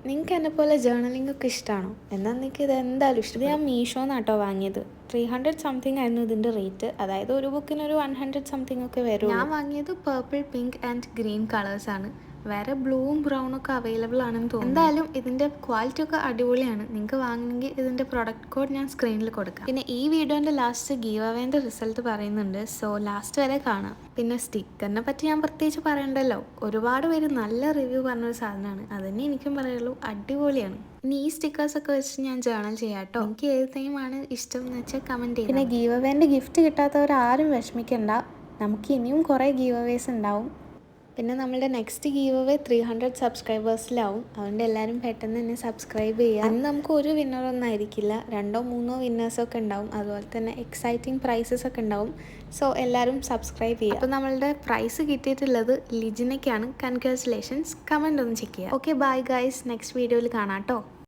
നിങ്ങൾക്ക് എന്നെ പോലെ ജേർണലിംഗ് ഒക്കെ ഇഷ്ടമാണോ? എന്നാൽ നിങ്ങൾക്ക് ഇത് എന്തായാലും ഇഷ്ടം. ഞാൻ മീഷോന്നാട്ടോ വാങ്ങിയത്. 300 സംതിങ് ആയിരുന്നു ഇതിൻ്റെ റേറ്റ്. അതായത് ഒരു ബുക്കിന് ഒരു 100 സംതിങ് ഒക്കെ വരും. ഞാൻ വാങ്ങിയത് പർപ്പിൾ, പിങ്ക് ആൻഡ് ഗ്രീൻ കളേഴ്സാണ്. വേറെ ബ്ലൂവും ബ്രൗണും ഒക്കെ അവൈലബിൾ ആണെന്ന് തോന്നുന്നു. എന്തായാലും ഇതിൻ്റെ ക്വാളിറ്റി ഒക്കെ അടിപൊളിയാണ്. നിങ്ങൾക്ക് വാങ്ങണമെങ്കിൽ ഇതിൻ്റെ പ്രൊഡക്റ്റ് കോഡ് ഞാൻ സ്ക്രീനിൽ കൊടുക്കാം. പിന്നെ ഈ വീഡിയോൻ്റെ ലാസ്റ്റ് ഗീവ് അവേൻ്റെ റിസൾട്ട് പറയുന്നുണ്ട്. സോ ലാസ്റ്റ് വരെ കാണാം. പിന്നെ സ്റ്റിക്കറിനെ പറ്റി ഞാൻ പ്രത്യേകിച്ച് പറയണ്ടല്ലോ. ഒരുപാട് പേര് നല്ല റിവ്യൂ പറഞ്ഞൊരു സാധനമാണ്. അതന്നെ എനിക്കും പറയുള്ളൂ, അടിപൊളിയാണ്. ഇനി ഈ സ്റ്റിക്കേഴ്സൊക്കെ വെച്ച് ഞാൻ ജേർണൽ ചെയ്യാം കേട്ടോ. എനിക്ക് ഏത് തീമാണ് ഇഷ്ടം എന്ന് വെച്ചാൽ കമൻറ്റ് ചെയ്യാം. പിന്നെ ഗീവ് അവേൻ്റെ ഗിഫ്റ്റ് കിട്ടാത്തവർ ആരും വിഷമിക്കണ്ട. നമുക്ക് ഇനിയും കുറേ ഗീവ് അവേസ് ഉണ്ടാവും. പിന്നെ നമ്മളുടെ നെക്സ്റ്റ് ഗീവ് അവേ 300 സബ്സ്ക്രൈബേഴ്സിലാവും. അതുകൊണ്ട് എല്ലാവരും പെട്ടെന്ന് തന്നെ സബ്സ്ക്രൈബ് ചെയ്യുക. അന്ന് നമുക്ക് ഒരു വിന്നറൊന്നും ആയിരിക്കില്ല, 2-3 വിന്നേഴ്സൊക്കെ ഉണ്ടാവും. അതുപോലെ തന്നെ എക്സൈറ്റിംഗ് പ്രൈസസ് ഒക്കെ ഉണ്ടാവും. സോ എല്ലാവരും സബ്സ്ക്രൈബ് ചെയ്യുക. അപ്പോൾ നമ്മളുടെ പ്രൈസ് കിട്ടിയിട്ടുള്ളത് ലിജിനയ്ക്കാണ്. കൺഗ്രാജുലേഷൻസ്. കമൻ്റ് ഒന്ന് ചെക്ക് ചെയ്യുക. Okay, bye guys. നെക്സ്റ്റ് വീഡിയോയിൽ കാണാം കേട്ടോ.